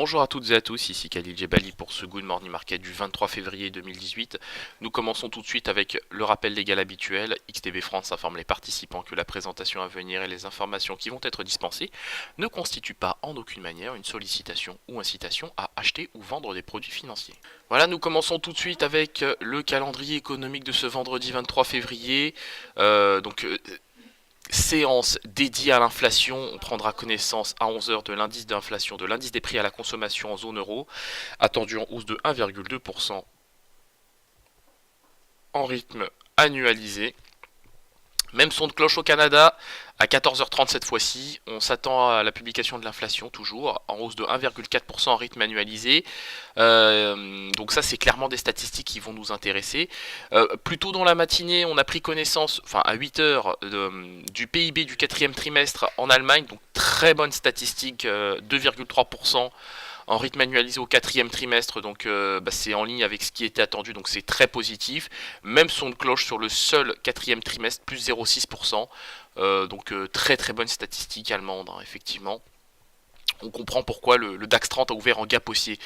Bonjour à toutes et à tous, ici Khalil Jebali pour ce Good Morning Market du 23 février 2018. Nous commençons tout de suite avec le rappel légal habituel. XTB France informe les participants que la présentation à venir et les informations qui vont être dispensées ne constituent pas en aucune manière une sollicitation ou incitation à acheter ou vendre des produits financiers. Voilà, nous commençons tout de suite avec le calendrier économique de ce vendredi 23 février. Séance dédiée à l'inflation, on prendra connaissance à 11 heures de l'indice d'inflation, de l'indice des prix à la consommation en zone euro, attendu en hausse de 1,2% en rythme annualisé. Même son de cloche au Canada, à 14h30 cette fois-ci, on s'attend à la publication de l'inflation toujours, en hausse de 1,4% en rythme annualisé. Donc ça c'est clairement des statistiques qui vont nous intéresser. Plus tôt dans la matinée, on a pris connaissance, enfin à 8h, du PIB du quatrième trimestre en Allemagne, donc très bonne statistique, 2,3% en rythme annualisé au quatrième trimestre, donc c'est en ligne avec ce qui était attendu, donc c'est très positif. Même son de cloche sur le seul quatrième trimestre, plus 0,6%, donc très très bonne statistique allemande, hein, effectivement. On comprend pourquoi le DAX 30 a ouvert en gap haussier.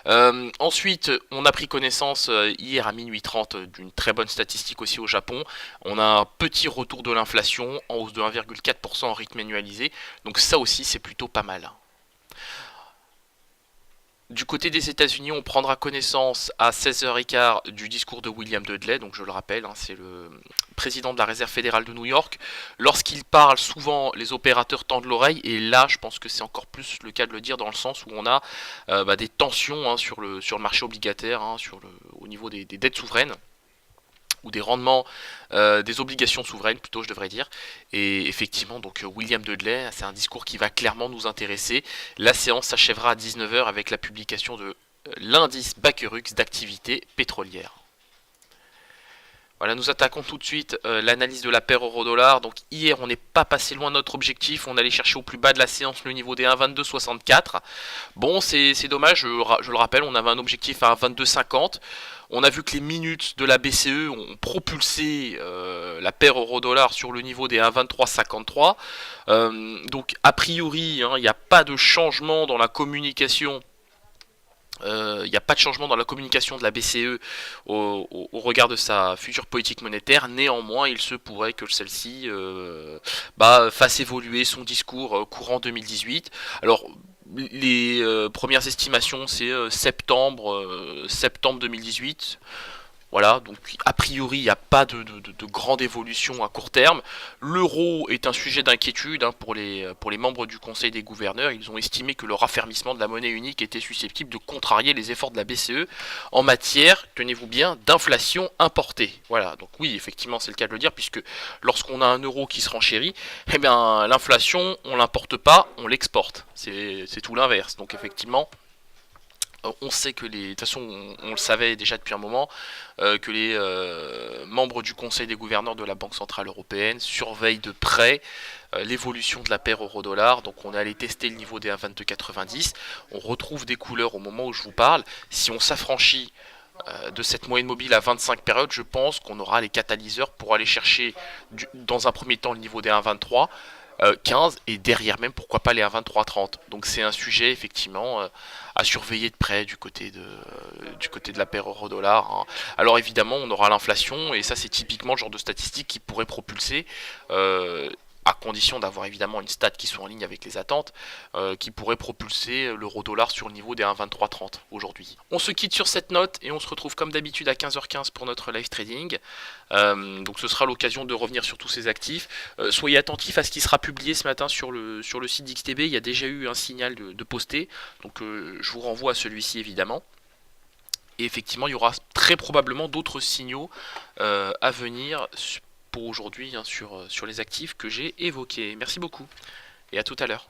Ensuite, on a pris connaissance hier à minuit 30 d'une très bonne statistique aussi au Japon. On a un petit retour de l'inflation en hausse de 1,4% en rythme annualisé, donc ça aussi c'est plutôt pas mal. Du côté des États-Unis, on prendra connaissance à 16h15 du discours de William Dudley, donc je le rappelle, hein, c'est le président de la Réserve fédérale de New York. Lorsqu'il parle, souvent les opérateurs tendent l'oreille, et là je pense que c'est encore plus le cas de le dire dans le sens où on a des tensions, hein, sur le marché obligataire, hein, au niveau des dettes souveraines, ou des rendements des obligations souveraines plutôt je devrais dire. Et effectivement donc William Dudley, c'est un discours qui va clairement nous intéresser. La séance s'achèvera à 19h avec la publication de l'indice Bakerux d'activité pétrolière. Voilà, nous attaquons tout de suite l'analyse de la paire euro-dollar. Donc hier, on n'est pas passé loin de notre objectif. On allait chercher au plus bas de la séance le niveau des 1,2264. Bon, c'est dommage, je le rappelle, on avait un objectif à 1,2250. On a vu que les minutes de la BCE ont propulsé la paire euro-dollar sur le niveau des 1,2353. Donc a priori, hein, il n'y a pas de changement dans la communication. Il n'y a pas de changement dans la communication de la BCE au regard de sa future politique monétaire. Néanmoins, il se pourrait que celle-ci fasse évoluer son discours courant 2018. Alors, les premières estimations, c'est septembre 2018. Voilà, donc a priori il n'y a pas de grande évolution à court terme. L'euro est un sujet d'inquiétude, hein, pour les membres du Conseil des gouverneurs. Ils ont estimé que le raffermissement de la monnaie unique était susceptible de contrarier les efforts de la BCE en matière, tenez-vous bien, d'inflation importée. Voilà, donc oui, effectivement c'est le cas de le dire, puisque lorsqu'on a un euro qui se renchérit, eh bien l'inflation on l'importe pas, on l'exporte. C'est tout l'inverse, donc effectivement... On sait que de toute façon, on le savait déjà depuis un moment, que les membres du Conseil des gouverneurs de la Banque Centrale Européenne surveillent de près l'évolution de la paire euro-dollar. Donc on est allé tester le niveau des 1,2290. On retrouve des couleurs au moment où je vous parle. Si on s'affranchit de cette moyenne mobile à 25 périodes, je pense qu'on aura les catalyseurs pour aller chercher dans un premier temps le niveau des 1,23. 15 et derrière même pourquoi pas les 1,2330. Donc c'est un sujet effectivement à surveiller de près du côté de la paire euro-dollar, hein. Alors évidemment on aura l'inflation et ça c'est typiquement le genre de statistique qui pourrait propulser, à condition d'avoir évidemment une stat qui soit en ligne avec les attentes, qui pourrait propulser l'euro-dollar sur le niveau des 1,2330 aujourd'hui. On se quitte sur cette note et on se retrouve comme d'habitude à 15h15 pour notre live trading. Donc ce sera l'occasion de revenir sur tous ces actifs. Soyez attentifs à ce qui sera publié ce matin sur le site d'XTB. Il y a déjà eu un signal de poster, donc je vous renvoie à celui-ci évidemment. Et effectivement il y aura très probablement d'autres signaux à venir pour aujourd'hui, hein, sur les actifs que j'ai évoqués. Merci beaucoup et à tout à l'heure.